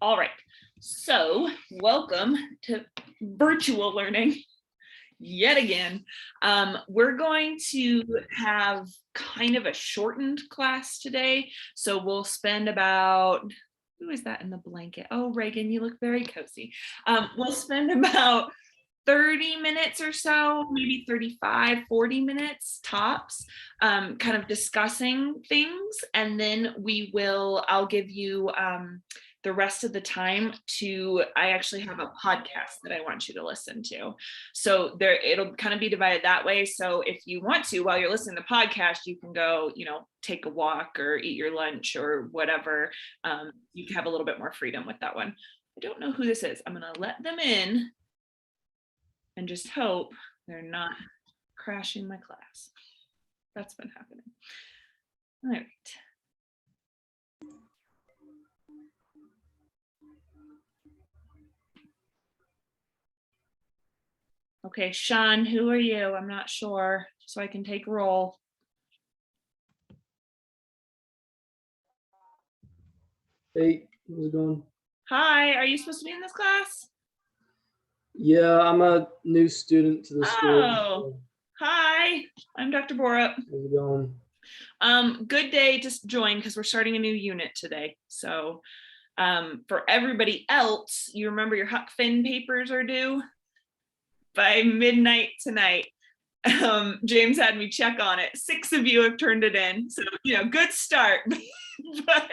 All right, so welcome to virtual learning yet again. We're going to have kind of a shortened class today. So we'll spend about, who is that in the blanket? Oh, Reagan, you look very cozy. We'll spend about 30 minutes or so, maybe 35, 40 minutes tops, kind of discussing things. And then I'll give you the rest of the time I actually have a podcast that I want you to listen to. So it'll kind of be divided that way. So if you want to, while you're listening to the podcast, you can go, take a walk or eat your lunch or whatever. You can have a little bit more freedom with that one. I don't know who this is. I'm going to let them in and just hope they're not crashing my class. That's been happening. All right. Okay, Sean, who are you? I'm not sure, so I can take roll. Hey, how's it going? Hi, are you supposed to be in this class? Yeah, I'm a new student to the school. Oh, hi, I'm Dr. Borup. How's it going? Good day to join because we're starting a new unit today. So for everybody else, you remember your Huck Finn papers are due by midnight tonight. James had me check on it. 6 of you have turned it in, so good start. But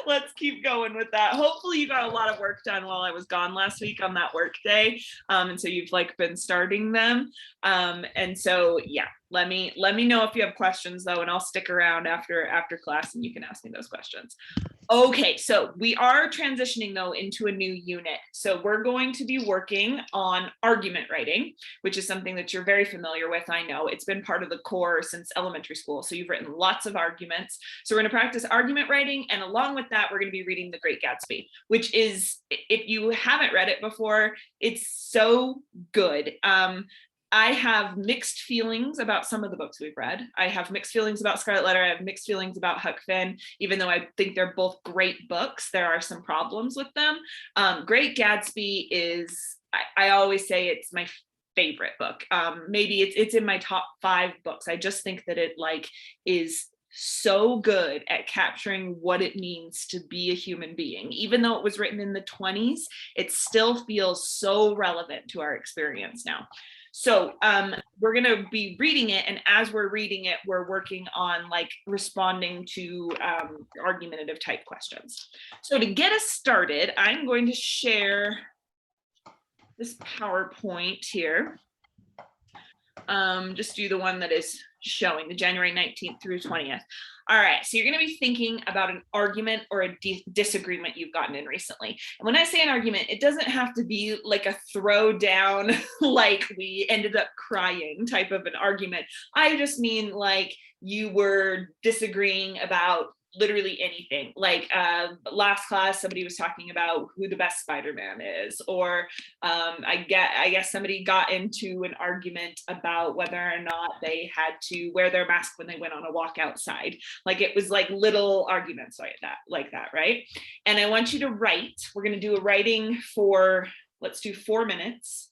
let's keep going with that. Hopefully you got a lot of work done while I was gone last week on that work day, and so you've been starting them. And so yeah, let me know if you have questions though, and I'll stick around after class and you can ask me those questions. Okay, so we are transitioning though into a new unit. So we're going to be working on argument writing, which is something that you're very familiar with. I know it's been part of the core since elementary school. So you've written lots of arguments. So we're going to practice argument writing. And along with that, we're going to be reading The Great Gatsby, which is, if you haven't read it before, it's so good. I have mixed feelings about some of the books we've read. I have mixed feelings about Scarlet Letter. I have mixed feelings about Huck Finn. Even though I think they're both great books, there are some problems with them. Great Gatsby is, I always say it's my favorite book. Maybe it's in my top 5 books. I just think that it is so good at capturing what it means to be a human being. Even though it was written in the 20s, it still feels so relevant to our experience now. So we're going to be reading it, and as we're reading it, we're working on responding to argumentative type questions. So to get us started, I'm going to share this PowerPoint here. Just do the one that is showing the January 19th through 20th. All right, so you're going to be thinking about an argument or a disagreement you've gotten in recently. And when I say an argument, it doesn't have to be like a throwdown, like we ended up crying type of an argument. I just mean you were disagreeing about literally anything. Last class, somebody was talking about who the best Spider-Man is, or I guess somebody got into an argument about whether or not they had to wear their mask when they went on a walk outside. It was little arguments like that, right? And I want you to write. We're going to do a writing for, let's do 4 minutes.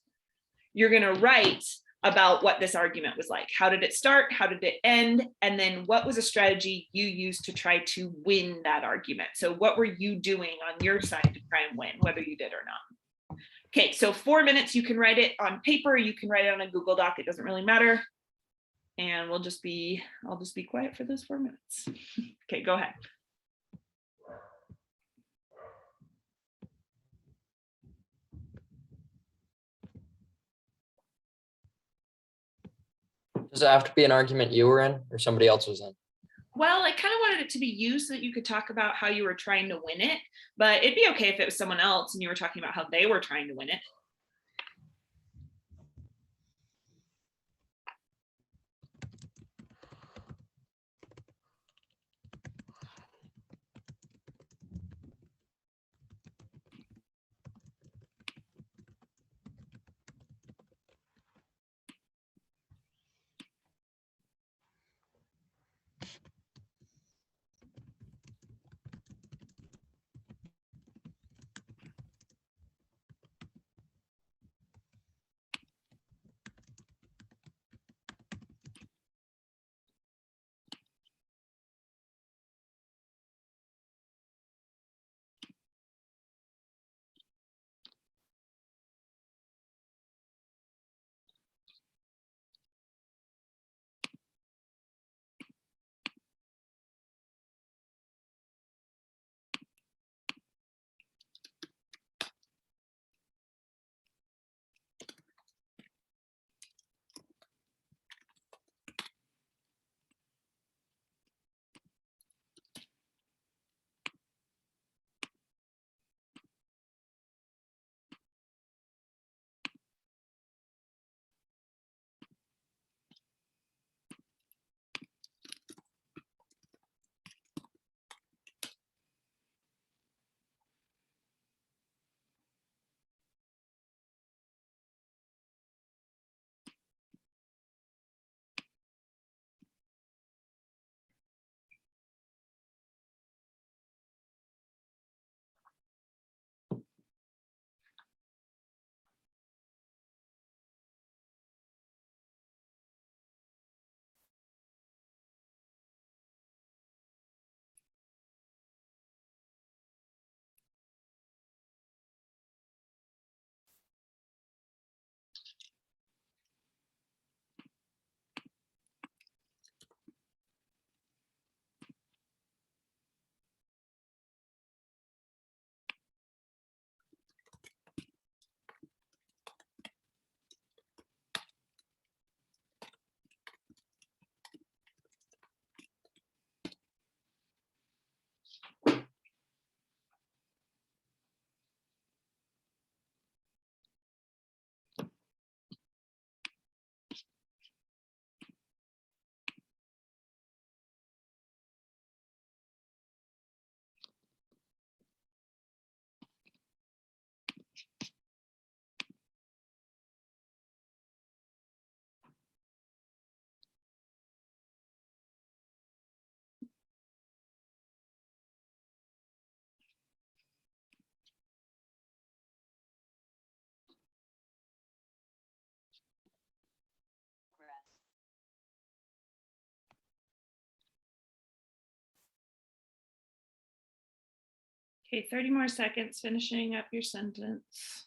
You're going to write about what this argument was like. How did it start? How did it end? And then what was a strategy you used to try to win that argument? So what were you doing on your side to try and win, whether you did or not? Okay, so 4 minutes, you can write it on paper, you can write it on a Google Doc, it doesn't really matter. And I'll just be quiet for those 4 minutes. Okay, go ahead. Does it have to be an argument you were in or somebody else was in? Well, I kind of wanted it to be you so that you could talk about how you were trying to win it, but it'd be okay if it was someone else and you were talking about how they were trying to win it. Okay, 30 more seconds finishing up your sentence.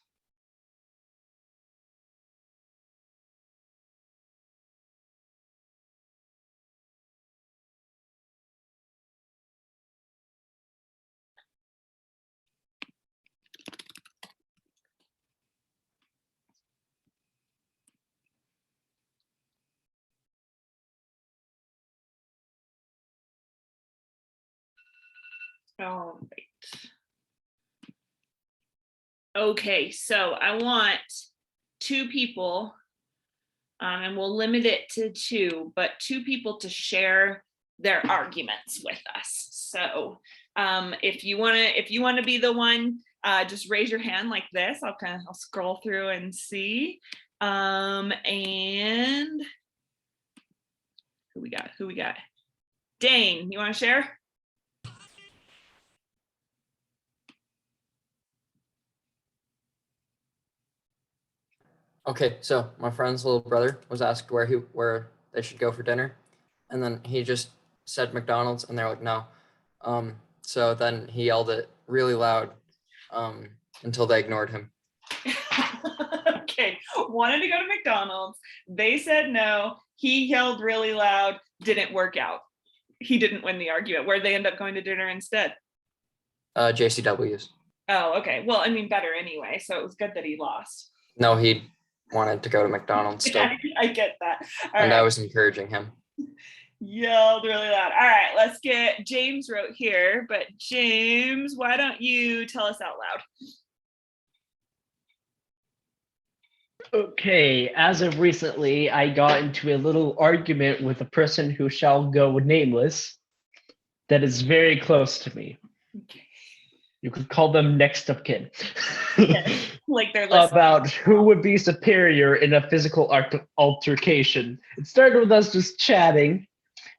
All right. Okay, so I want 2 people, and we'll limit it to 2, but 2 people to share their arguments with us. So if you want to be the one, just raise your hand like this. I'll scroll through and see. And who we got? Dane, you want to share? Okay, so my friend's little brother was asked where they should go for dinner, and then he just said McDonald's, and they're like, no. So then he yelled it really loud until they ignored him. Okay, wanted to go to McDonald's. They said no. He yelled really loud. Didn't work out. He didn't win the argument. Where'd they end up going to dinner instead? JCW's. Oh, okay. Well, I mean, better anyway. So it was good that he lost. No, he wanted to go to McDonald's still. Yeah, I get that. All And right. I was encouraging him. Yelled really loud. All right, let's get James wrote here. But James, why don't you tell us out loud? Okay, as of recently, I got into a little argument with a person who shall go nameless that is very close to me. Okay. You could call them next of kin. Like they're listening. About who would be superior in a physical altercation. It started with us just chatting,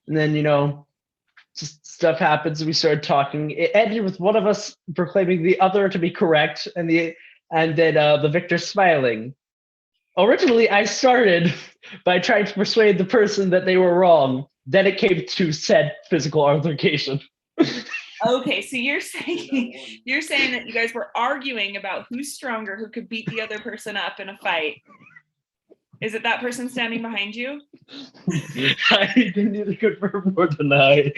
and then, just stuff happens. We started talking. It ended with one of us proclaiming the other to be correct, and then the victor smiling. Originally, I started by trying to persuade the person that they were wrong. Then it came to said physical altercation. Okay, so you're saying that you guys were arguing about who's stronger, who could beat the other person up in a fight. Is it that person standing behind you? I didn't either confirm or deny.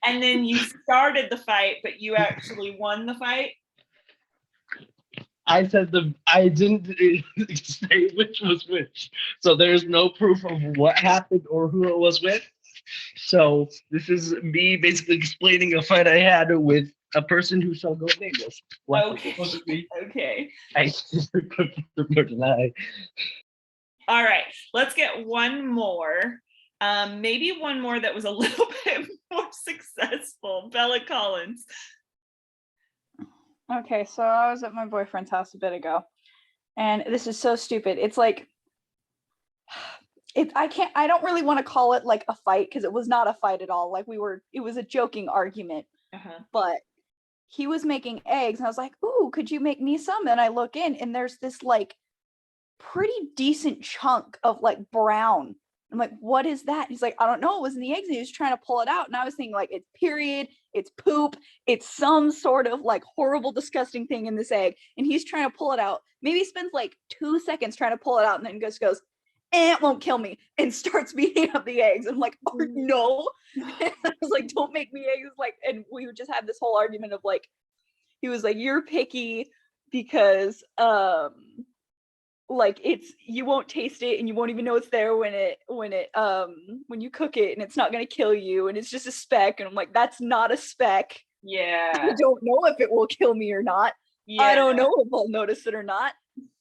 And then you started the fight, but you actually won the fight? I didn't say which was which. So there's no proof of what happened or who it was with. So this is me basically explaining a fight I had with a person who shall go nameless. Okay. I confirm or deny. All right, let's get one more. Maybe one more that was a little bit more successful. Bella Collins. Okay, so I was at my boyfriend's house a bit ago, and this is so stupid. It's like, I don't really want to call it like a fight, because it was not a fight at all. Like it was a joking argument, but he was making eggs, and I was like, ooh, could you make me some? And I look in, and there's this like pretty decent chunk of like brown. I'm like, what is that? He's like, I don't know. It was in the eggs, and he was trying to pull it out. And I was thinking, like, it's period, it's poop, it's some sort of like horrible, disgusting thing in this egg. And he's trying to pull it out. Maybe he spends like 2 seconds trying to pull it out, and then just goes, it won't kill me, and starts beating up the eggs. And I'm like, oh no. And I was like, don't make me eggs. Like, and we would just have this whole argument of like, he was like, you're picky because like you won't taste it, and you won't even know it's there when you cook it, and it's not going to kill you, and it's just a speck. And I'm like, that's not a speck. Yeah. I don't know if it will kill me or not. Yeah. I don't know if I'll notice it or not.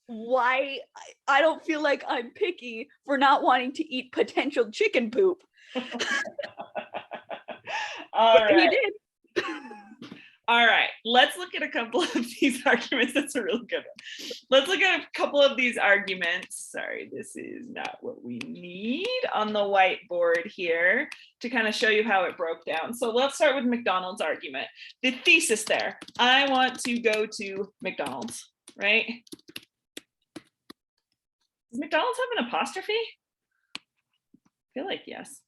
Why? I don't feel like I'm picky for not wanting to eat potential chicken poop. All right. He did. All right, let's look at a couple of these arguments. That's a really good one. Let's look at a couple of these arguments. Sorry, this is not what we need on the whiteboard here to kind of show you how it broke down. So let's start with McDonald's argument. The thesis there, I want to go to McDonald's, right? Does McDonald's have an apostrophe? I feel like yes.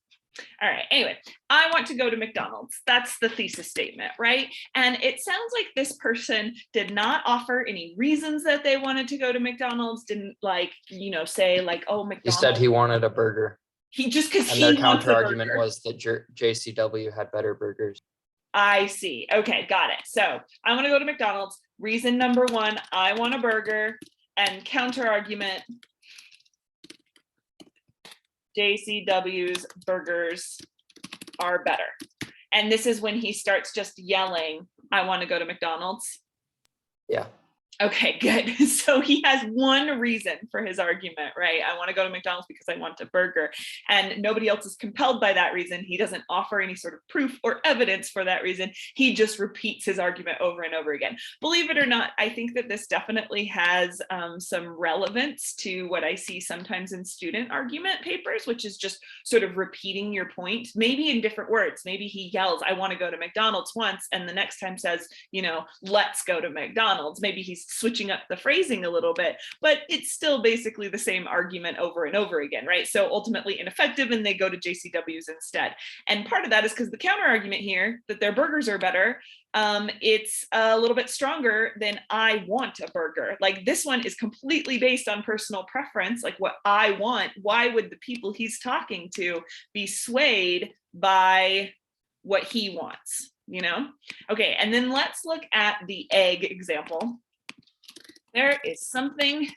All right, anyway, I want to go to McDonald's. That's the thesis statement, right? And it sounds like this person did not offer any reasons that they wanted to go to McDonald's, didn't like, say like, oh, He McDonald's. said he wanted a burger. He just because And he their wants counter a argument burger. was that JCW had better burgers. I see. Okay, got it. So I want to go to McDonald's. Reason number one, I want a burger. And counter argument, JCW's burgers are better. And this is when he starts just yelling, I want to go to McDonald's. Yeah. Okay, good. So he has one reason for his argument, right? I want to go to McDonald's because I want a burger. And nobody else is compelled by that reason. He doesn't offer any sort of proof or evidence for that reason. He just repeats his argument over and over again. Believe it or not, I think that this definitely has some relevance to what I see sometimes in student argument papers, which is just sort of repeating your point, maybe in different words. Maybe he yells, I want to go to McDonald's once, and the next time says, let's go to McDonald's. Maybe he's switching up the phrasing a little bit, but it's still basically the same argument over and over again, right? So ultimately ineffective, and they go to JCW's instead. And part of that is because the counter argument here, that their burgers are better, it's a little bit stronger than I want a burger. Like this one is completely based on personal preference, like what I want. Why would the people he's talking to be swayed by what he wants, Okay, and then let's look at the egg example. There is something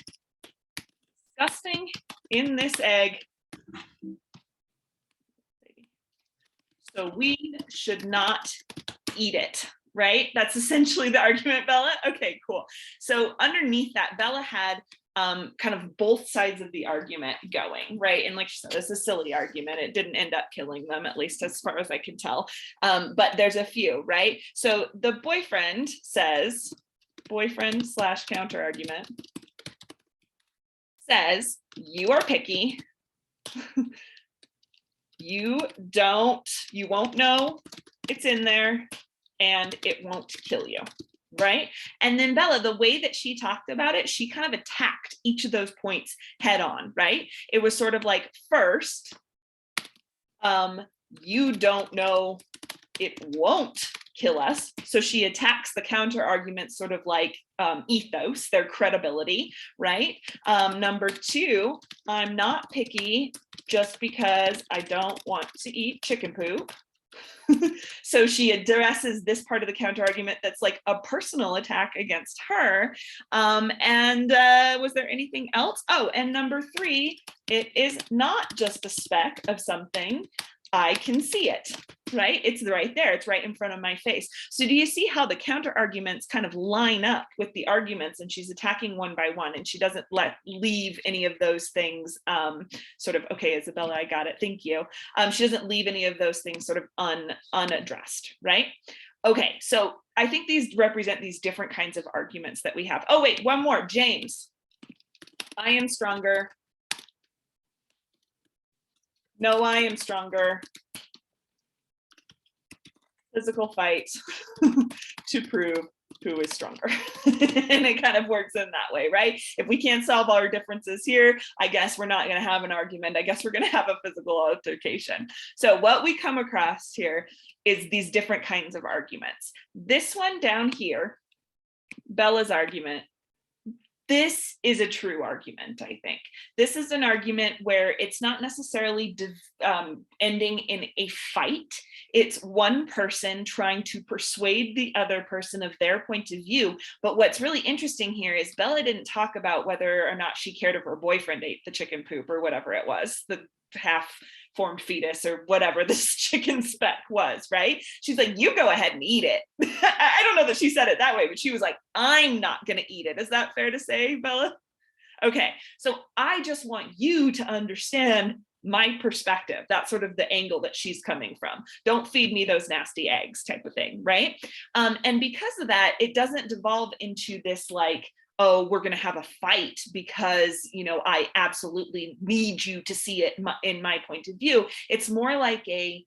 disgusting in this egg. So we should not eat it, right? That's essentially the argument, Bella. Okay, cool. So underneath that, Bella had kind of both sides of the argument going, right? And like she said, it's a silly argument. It didn't end up killing them, at least as far as I can tell. But there's a few, right? So the boyfriend says, boyfriend/counter argument says, you are picky. You won't know it's in there, and it won't kill you, right? And then Bella, the way that she talked about it, she kind of attacked each of those points head on, right? It was sort of like, first, you don't know it won't kill us. So she attacks the counter argument, sort of like ethos, their credibility, right? Number two, I'm not picky just because I don't want to eat chicken poop. So she addresses this part of the counter argument that's like a personal attack against her. And was there anything else? Oh, and number three, it is not just a speck of something. I can see it, right? It's right there. It's right in front of my face. So do you see how the counter arguments kind of line up with the arguments, and she's attacking one by one, and she doesn't leave any of those things sort of, okay, Isabella, I got it. Thank you. She doesn't leave any of those things sort of unaddressed, right? Okay, so I think these represent these different kinds of arguments that we have. Oh, wait, one more. James, I am stronger. No, I am stronger. Physical fight to prove who is stronger. And it kind of works in that way, right? If we can't solve our differences here, I guess we're not going to have an argument. I guess we're going to have a physical altercation. So what we come across here is these different kinds of arguments. This one down here, Bella's argument, this is a true argument, I think. This is an argument where it's not necessarily ending in a fight. It's one person trying to persuade the other person of their point of view. But what's really interesting here is Bella didn't talk about whether or not she cared if her boyfriend ate the chicken poop or whatever it was, the half-formed fetus or whatever this chicken speck was, right? She's like, you go ahead and eat it. I don't know that she said it that way, but she was like, I'm not going to eat it. Is that fair to say, Bella? Okay, so I just want you to understand my perspective. That's sort of the angle that she's coming from. Don't feed me those nasty eggs type of thing, right? And because of that, it doesn't devolve into this like, oh, we're going to have a fight because, I absolutely need you to see it in my point of view. It's more like a,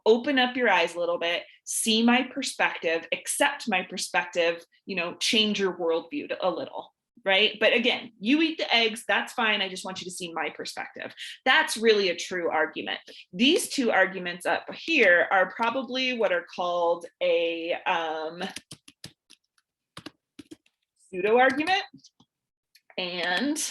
open up your eyes a little bit, see my perspective, accept my perspective, change your worldview a little. right? But again, you eat the eggs, that's fine. I just want you to see my perspective. That's really a true argument. These two arguments up here are probably what are called a pseudo argument. And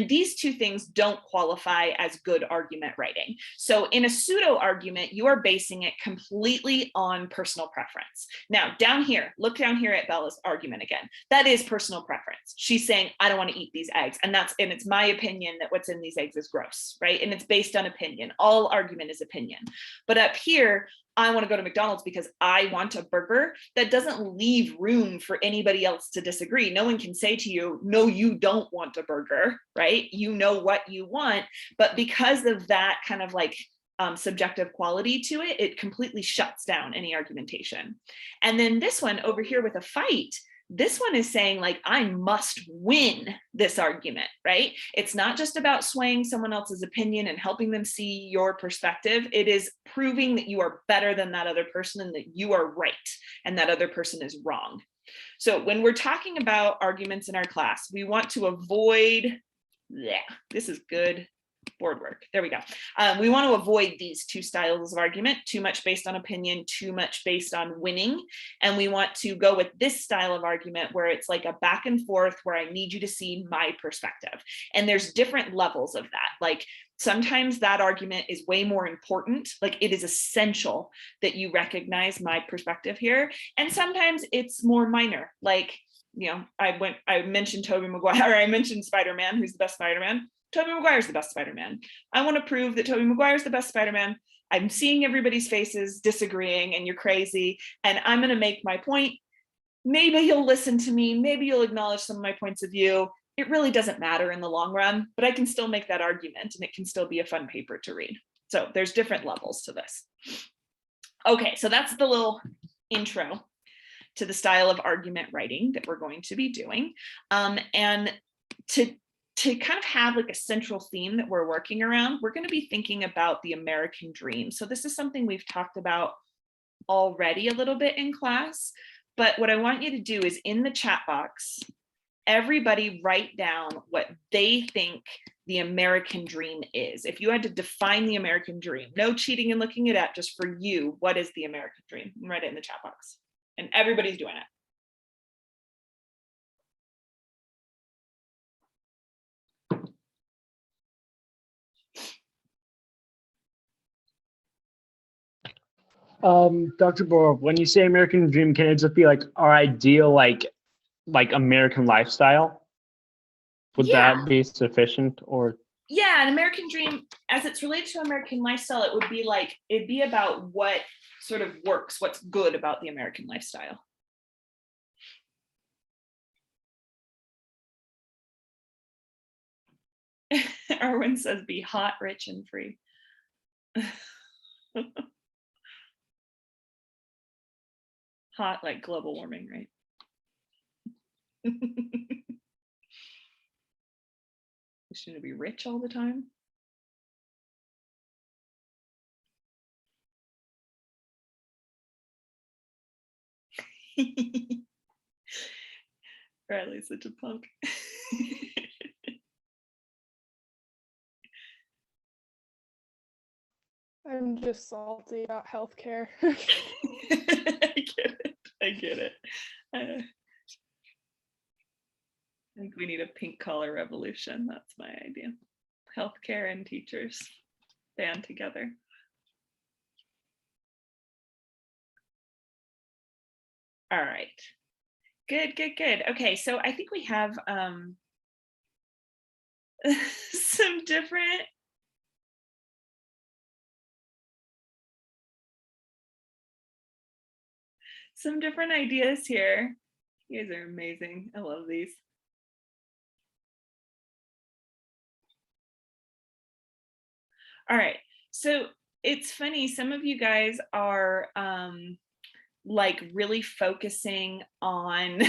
these two things don't qualify as good argument writing. So in a pseudo argument, you are basing it completely on personal preference. Now down here, look down here at Bella's argument again. That is personal preference. She's saying, I don't want to eat these eggs. And it's my opinion that what's in these eggs is gross, right? And it's based on opinion. All argument is opinion. But up here, I want to go to McDonald's because I want a burger. That doesn't leave room for anybody else to disagree. No one can say to you, no, you don't want a burger, right? You know what you want, but because of that kind of like subjective quality to it, it completely shuts down any argumentation. And then this one over here with a fight, this one is saying like, I must win this argument, right? It's not just about swaying someone else's opinion and helping them see your perspective. It is proving that you are better than that other person and that you are right and that other person is wrong. So when we're talking about arguments in our class, we want to avoid, this is good board work. There we go. We want to avoid these two styles of argument, too much based on opinion, too much based on winning. And we want to go with this style of argument where it's like a back and forth where I need you to see my perspective. And there's different levels of that. Like sometimes that argument is way more important. Like it is essential that you recognize my perspective here. And sometimes it's more minor. Like, you know, I mentioned Tobey Maguire, or I mentioned Spider-Man, who's the best Spider-Man. Tobey Maguire's the best Spider-Man. I want to prove that Tobey Maguire's the best Spider-Man. I'm seeing everybody's faces disagreeing and you're crazy. And I'm going to make my point. Maybe you'll listen to me. Maybe you'll acknowledge some of my points of view. It really doesn't matter in the long run, but I can still make that argument and it can still be a fun paper to read. So there's different levels to this. Okay, so that's the little intro to the style of argument writing that we're going to be doing. And to kind of have like a central theme that we're working around, we're going to be thinking about the American dream. So this is something we've talked about already a little bit in class, but what I want you to do is in the chat box, everybody write down what they think the American dream is. If you had to define the American dream, no cheating and looking it up, just for you, what is the American dream? Write it in the chat box. And everybody's doing it. Dr. Bohr, when you say American dream, can it just be like our ideal, like American lifestyle? Would that be sufficient? Or yeah, an American dream, as it's related to American lifestyle, it would be like, it'd be about what sort of works, what's good about the American lifestyle. Erwin says, be hot, rich, and free. Hot like global warming, right? Shouldn't it be rich all the time? Riley's such a punk. I'm just salty about healthcare. I get it. I think we need a pink collar revolution. That's my idea. Healthcare and teachers band together. All right. Good. Okay, so I think we have some different ideas here. You guys are amazing. I love these. All right, so it's funny, some of you guys are like really focusing on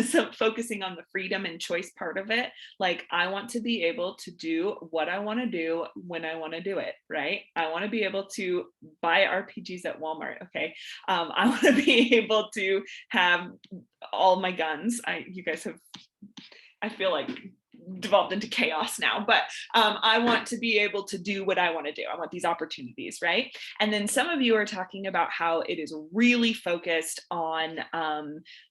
So focusing on the freedom and choice part of it, like I want to be able to do what I want to do when I want to do it, right? I want to be able to buy RPGs at Walmart, okay? I want to be able to have all my guns. You guys have, I feel like, devolved into chaos now, but I want to be able to do what I want to do. I want these opportunities, right? And then some of you are talking about how it is really focused on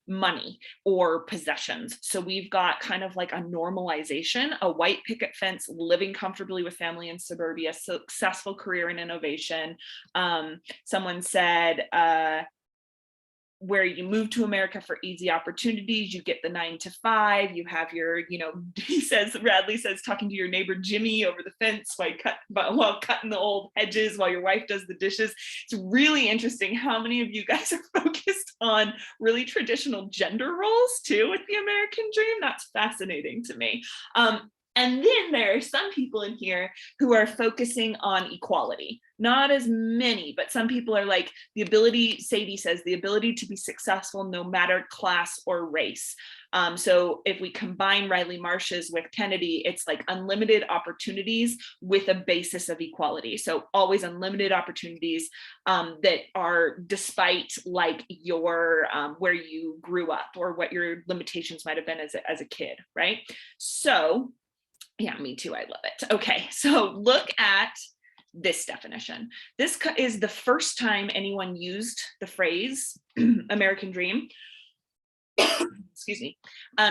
money or possessions. So we've got kind of like a normalization, a white picket fence, living comfortably with family in suburbia, successful career in innovation. Someone said, where you move to America for easy opportunities, you get the 9 to 5, you have your, Radley says, talking to your neighbor Jimmy over the fence while cutting the old hedges while your wife does the dishes. It's really interesting how many of you guys are focused on really traditional gender roles too with the American dream. That's fascinating to me. And then there are some people in here who are focusing on equality. Not as many, but some people are like the ability, Sadie says, the ability to be successful no matter class or race. So if we combine Riley Marsh's with Kennedy, it's like unlimited opportunities with a basis of equality. So always unlimited opportunities that are despite like your where you grew up or what your limitations might have been as a kid, right? So yeah, me too, I love it. Okay, so look at this definition. This is the first time anyone used the phrase American Dream. Excuse me.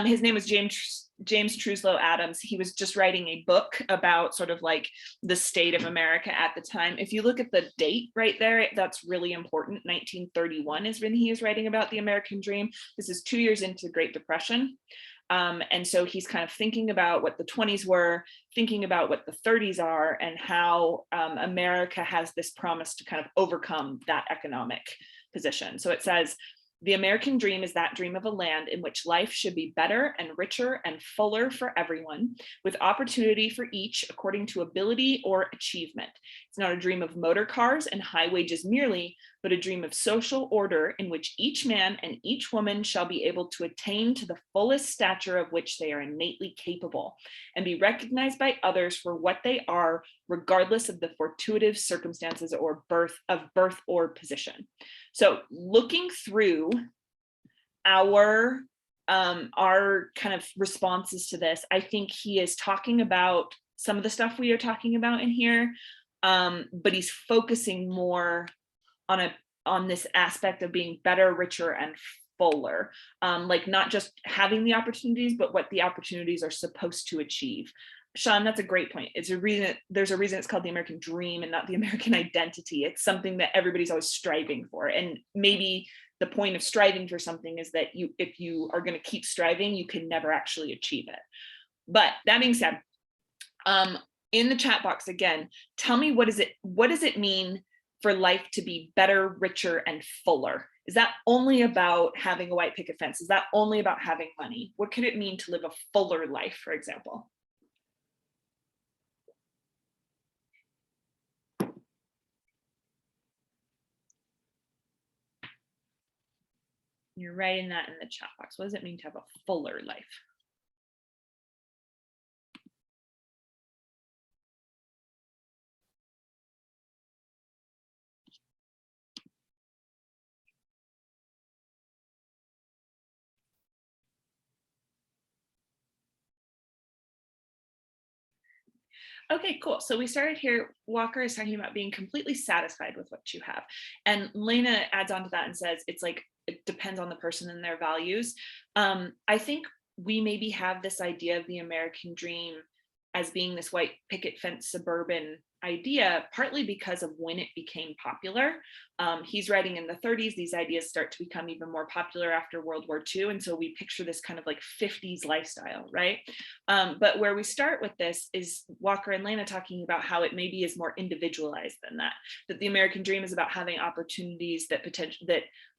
His name was James Truslow Adams. He was just writing a book about sort of like the state of America at the time. If you look at the date right there, that's really important. 1931 is when he is writing about the American Dream. This is 2 years into the Great Depression. And so he's kind of thinking about what the 20s were, thinking about what the 30s are, and how America has this promise to kind of overcome that economic position. So it says, the American dream is that dream of a land in which life should be better and richer and fuller for everyone, with opportunity for each according to ability or achievement. It's not a dream of motor cars and high wages merely, but a dream of social order in which each man and each woman shall be able to attain to the fullest stature of which they are innately capable, and be recognized by others for what they are, regardless of the fortuitous circumstances or birth or position. So looking through our kind of responses to this, I think he is talking about some of the stuff we are talking about in here, but he's focusing more on this aspect of being better, richer, and fuller, like not just having the opportunities, but what the opportunities are supposed to achieve. Sean, that's a great point. There's a reason it's called the American dream and not the American identity. It's something that everybody's always striving for. And maybe the point of striving for something is that if you are going to keep striving, you can never actually achieve it. But that being said, in the chat box again, tell me what does it mean for life to be better, richer, and fuller? Is that only about having a white picket fence? Is that only about having money? What could it mean to live a fuller life, for example? You're writing that in the chat box. What does it mean to have a fuller life? Okay, cool. So we started here. Walker is talking about being completely satisfied with what you have. And Lena adds on to that and says, it's like, it depends on the person and their values. I think we maybe have this idea of the American dream as being this white picket fence suburban idea, partly because of when it became popular. He's writing in the 30s, these ideas start to become even more popular after World War II. And so we picture this kind of like 50s lifestyle, right? But where we start with this is Walker and Lena talking about how it maybe is more individualized than that the American dream is about having opportunities that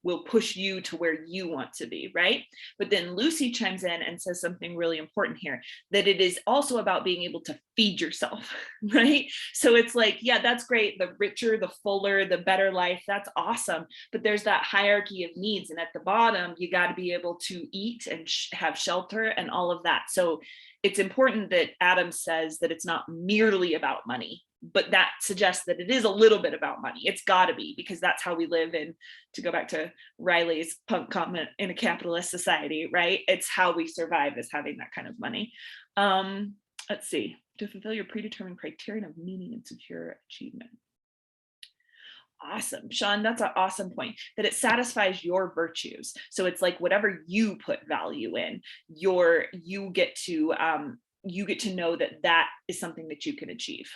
will push you to where you want to be, right? But then Lucy chimes in and says something really important here, that it is also about being able to feed yourself, right? So it's like, yeah, that's great. The richer, the fuller, the better life, that's awesome. But there's that hierarchy of needs. And at the bottom, you got to be able to eat and have shelter and all of that. So it's important that Adam says that it's not merely about money, but that suggests that it is a little bit about money. It's got to be, because that's how we live in, to go back to Riley's punk comment, in a capitalist society, right? It's how we survive, is having that kind of money. Let's see, to fulfill your predetermined criterion of meaning and secure achievement. Awesome, Sean, that's an awesome point, that it satisfies your virtues. So it's like whatever you put value in, you get to know that that is something that you can achieve.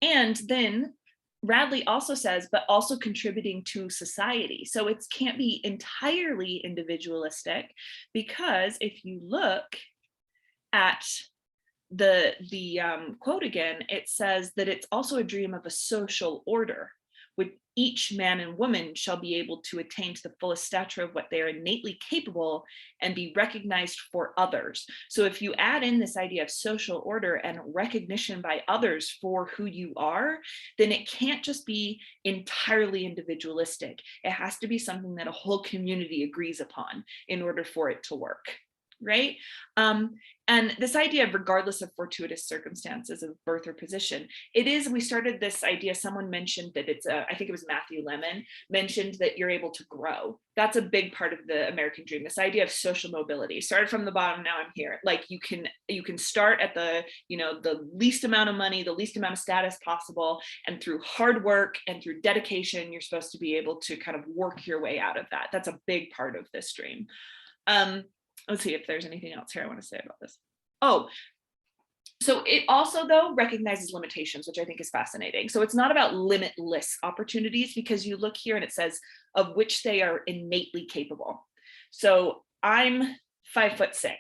And then Radley also says, but also contributing to society. So it can't be entirely individualistic, because if you look at the quote again, it says that it's also a dream of a social order, with each man and woman shall be able to attain to the fullest stature of what they are innately capable and be recognized for others. So if you add in this idea of social order and recognition by others for who you are, then it can't just be entirely individualistic. It has to be something that a whole community agrees upon in order for it to work, right? And this idea of regardless of fortuitous circumstances of birth or position, it is, we started this idea, someone mentioned that it's, I think it was Matthew Lemon, mentioned that you're able to grow. That's a big part of the American dream, this idea of social mobility. Started from the bottom, now I'm here. Like you can start at the, the least amount of money, the least amount of status possible, and through hard work and through dedication, you're supposed to be able to kind of work your way out of that. That's a big part of this dream. Let's see if there's anything else here I want to say about this. Oh, so it also though recognizes limitations, which I think is fascinating. So it's not about limitless opportunities, because you look here and it says of which they are innately capable. So I'm 5'6"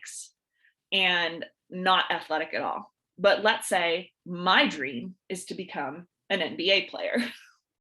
and not athletic at all. But let's say my dream is to become an NBA player.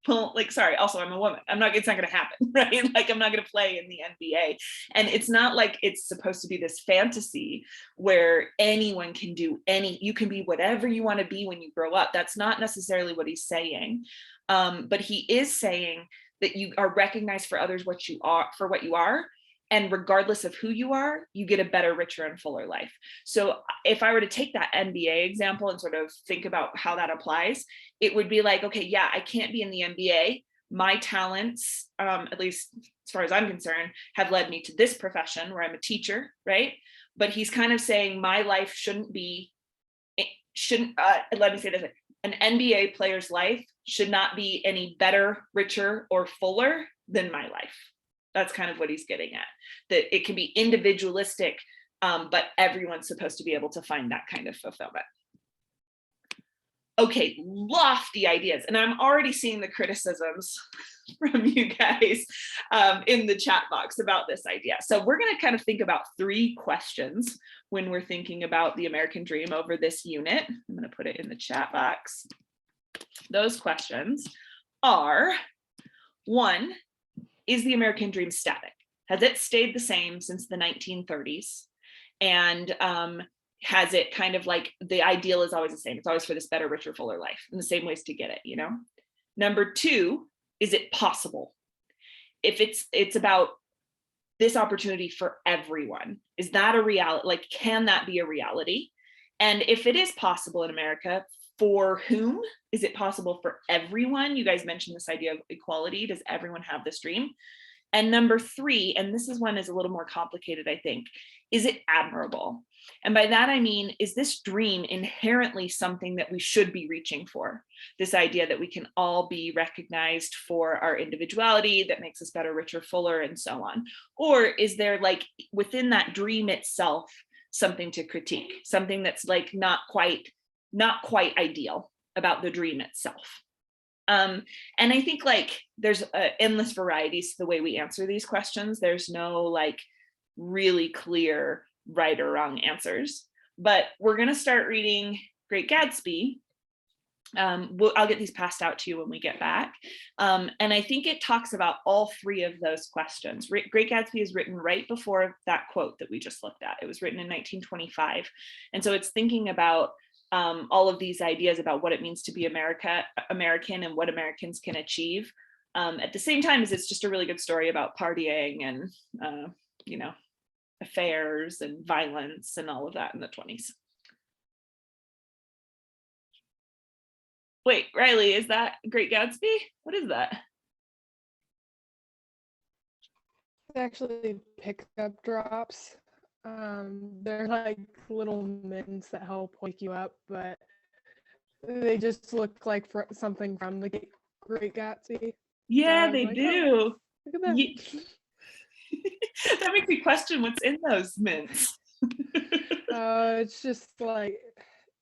Well, like, sorry, also I'm a woman. It's not going to happen, right? Like I'm not going to play in the NBA. And it's not like it's supposed to be this fantasy where anyone can do you can be whatever you want to be when you grow up. That's not necessarily what he's saying. But he is saying that you are recognized for others for what you are. And regardless of who you are, you get a better, richer, and fuller life. So if I were to take that NBA example and sort of think about how that applies, it would be like, okay, yeah, I can't be in the NBA. My talents, at least as far as I'm concerned, have led me to this profession where I'm a teacher, right? But he's kind of saying my life let me say this, an NBA player's life should not be any better, richer, or fuller than my life. That's kind of what he's getting at, that it can be individualistic, but everyone's supposed to be able to find that kind of fulfillment. Okay, lofty ideas. And I'm already seeing the criticisms from you guys in the chat box about this idea. So we're going to kind of think about 3 questions when we're thinking about the American dream over this unit. I'm going to put it in the chat box. Those questions are, 1, is the American dream static? Has it stayed the same since the 1930s? And has it kind of like, the ideal is always the same. It's always for this better, richer, fuller life, and the same ways to get it, Number 2, is it possible? If it's about this opportunity for everyone, is that a reality? Like, can that be a reality? And if it is possible in America, for whom? Is it possible for everyone? You guys mentioned this idea of equality. Does everyone have this dream? And number 3, and this is one is a little more complicated, I think, is it admirable? And by that, I mean, is this dream inherently something that we should be reaching for? This idea that we can all be recognized for our individuality that makes us better, richer, fuller, and so on. Or is there, like, within that dream itself, something to critique, something that's like not quite ideal about the dream itself? And I think like there's endless varieties to the way we answer these questions. There's no like really clear right or wrong answers, but we're going to start reading Great Gatsby I'll get these passed out to you when we get back. And I think it talks about all three of those questions. Great Gatsby is written right before that quote that we just looked at. It was written in 1925. And so it's thinking about all of these ideas about what it means to be American and what Americans can achieve. At the same time as it's just a really good story about partying and, you know, affairs and violence and all of that in the 20s. Wait, Riley, is that Great Gatsby? What is that? It's actually pickup drops. They're like little mints that help wake you up, but they just look like something from the Great Gatsby. Yeah, So they like, do. oh, look at that. That makes me question what's in those mints. It's just like,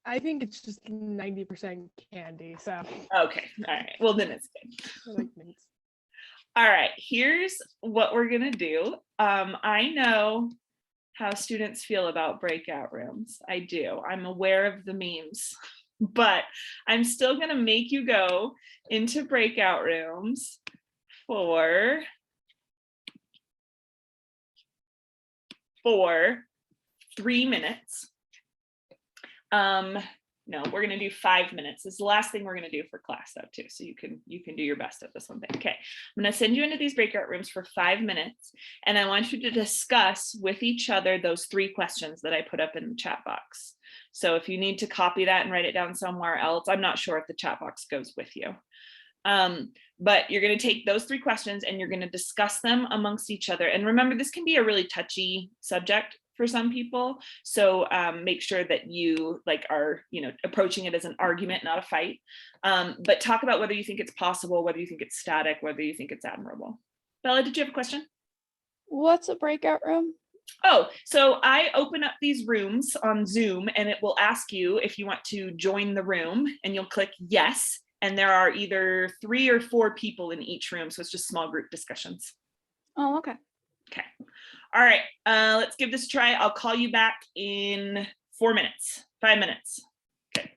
I think it's just 90% candy. So Okay, all right. Well, then it's good. I like mints. All right, here's what we're gonna do. I know how students feel about breakout rooms. I do. I'm aware of the memes, but I'm still gonna make you go into breakout rooms for 3 minutes. No, we're gonna do 5 minutes. This is the last thing we're gonna do for class though too. So you can do your best at this one thing. Okay, I'm gonna send you into these breakout rooms for 5 minutes, and I want you to discuss with each other those 3 questions that I put up in the chat box. So if you need to copy that and write it down somewhere else, I'm not sure if the chat box goes with you. But you're going to take those 3 questions and you're going to discuss them amongst each other. And remember, this can be a really touchy subject for some people. So make sure that you are, approaching it as an argument, not a fight. But talk about whether you think it's possible, whether you think it's static, whether you think it's admirable. Bella, did you have a question? What's a breakout room? Oh, so I open up these rooms on Zoom and it will ask you if you want to join the room, and you'll click yes. And there are either 3 or 4 people in each room. So it's just small group discussions. Oh, okay. Okay. All right. Let's give this a try. I'll call you back in 4 minutes, 5 minutes. Okay.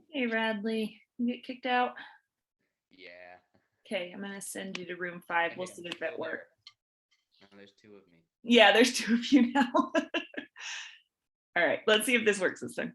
Hey, Radley, you get kicked out? Yeah. Okay, I'm gonna send you to room 5. We'll see if it works. No, there's 2 of me. Yeah, there's 2 of you now. All right, let's see if this works this time.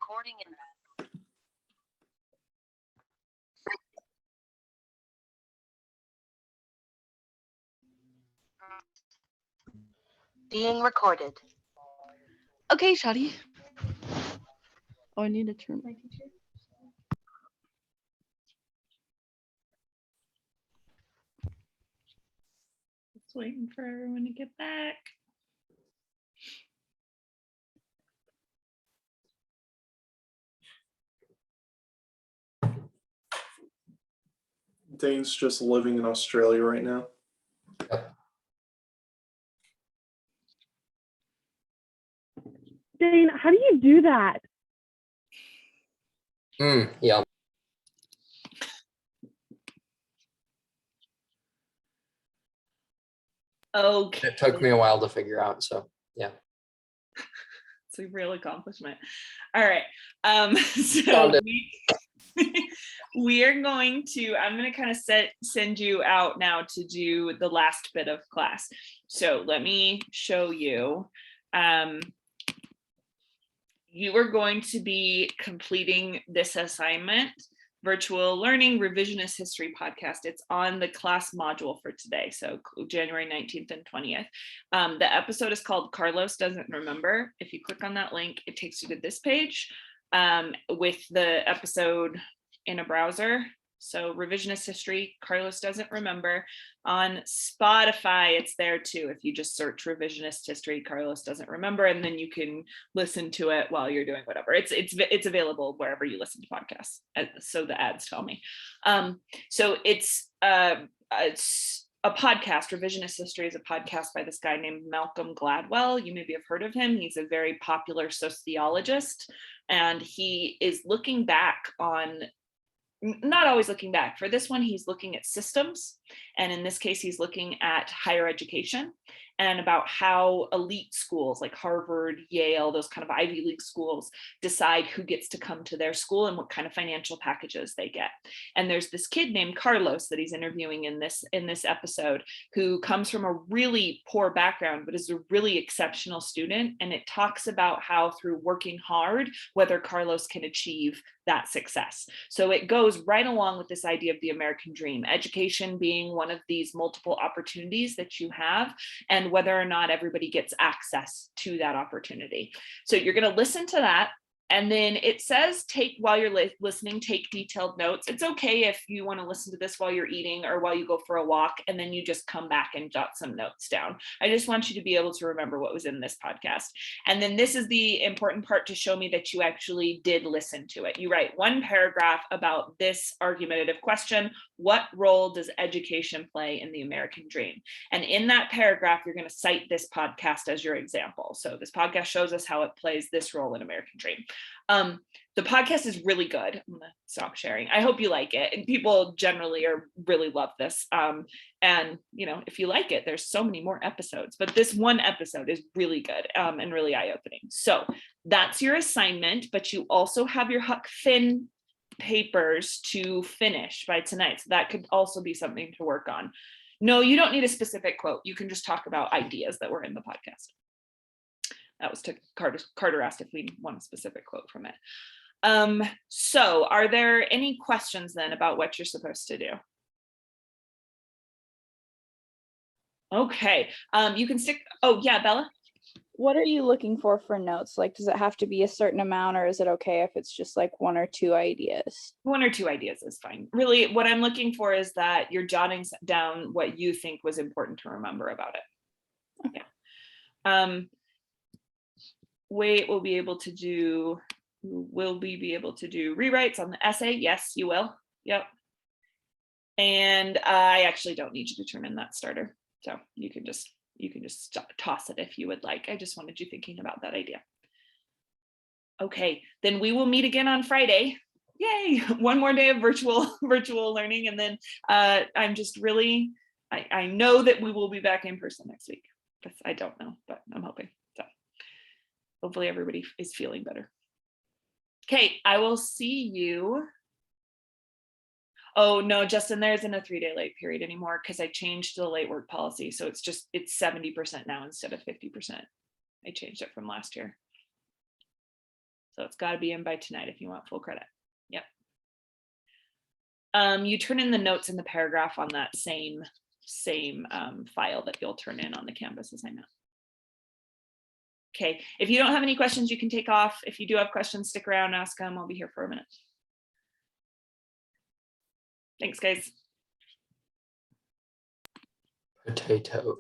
Recording in being recorded. Okay, Shadi. Oh, I need to turn my teacher. Just waiting for everyone to get back. Dane's just living in Australia right now. Dane, how do you do that? Yeah. Okay. It took me a while to figure out, so yeah. It's a real accomplishment. All right. So Found it. we are going to, I'm going to kind of send you out now to do the last bit of class. So let me show you. You are going to be completing this assignment, Virtual Learning Revisionist History Podcast. It's on the class module for today, so January 19th and 20th. The episode is called Carlos Doesn't Remember. If you click on that link, it takes you to this page with the episode in a browser. So revisionist history, Carlos Doesn't Remember. On Spotify, it's there too. If you just search revisionist history, Carlos Doesn't Remember, and then you can listen to it while you're doing whatever. It's available wherever you listen to podcasts. So the ads tell me. So it's a podcast. Revisionist History is a podcast by this guy named Malcolm Gladwell. You maybe have heard of him. He's a very popular sociologist, and he is looking back on, not always looking back. For this one, he's looking at systems. And in this case, he's looking at higher education and about how elite schools like Harvard, Yale, those kind of Ivy League schools decide who gets to come to their school and what kind of financial packages they get. And there's this kid named Carlos that he's interviewing in this episode, who comes from a really poor background, but is a really exceptional student. And it talks about how through working hard, whether Carlos can achieve that success. So it goes right along with this idea of the American dream, education being one of these multiple opportunities that you have, and whether or not everybody gets access to that opportunity. So you're going to listen to that. And then it says, while you're listening, take detailed notes. It's okay if you want to listen to this while you're eating or while you go for a walk, and then you just come back and jot some notes down. I just want you to be able to remember what was in this podcast. And then this is the important part to show me that you actually did listen to it. You write one paragraph about this argumentative question: what role does education play in the American dream? And in that paragraph, you're going to cite this podcast as your example. So this podcast shows us how it plays this role in American dream. The podcast is really good. I'm gonna stop sharing. I hope you like it. And people generally really love this. And if you like it, there's so many more episodes, but this one episode is really good and really eye-opening. So that's your assignment, but you also have your Huck Finn papers to finish by tonight. So that could also be something to work on. No, you don't need a specific quote. You can just talk about ideas that were in the podcast. That was to Carter asked if we want a specific quote from it. So are there any questions then about what you're supposed to do? Okay, you can stick, oh yeah, Bella? What are you looking for notes? Like, does it have to be a certain amount, or is it okay if it's just like one or two ideas? One or two ideas is fine. Really, what I'm looking for is that you're jotting down what you think was important to remember about it. Okay. Wait, will we be able to do rewrites on the essay? Yes, you will. Yep. And I actually don't need you to turn in that starter. So you can just toss it if you would like. I just wanted you thinking about that idea. Okay, then we will meet again on Friday. Yay, one more day of virtual learning. And then I'm just really, I know that we will be back in person next week. I don't know, but I'm hoping. So hopefully everybody is feeling better. Okay, I will see you. Oh no, Justin, there isn't a 3-day late period anymore because I changed the late work policy. So it's 70% now instead of 50%. I changed it from last year. So it's got to be in by tonight if you want full credit. Yep. You turn in the notes in the paragraph on that same file that you'll turn in on the Canvas assignment. Okay, if you don't have any questions, you can take off. If you do have questions, stick around, ask them. I'll be here for a minute. Thanks, guys. Potato.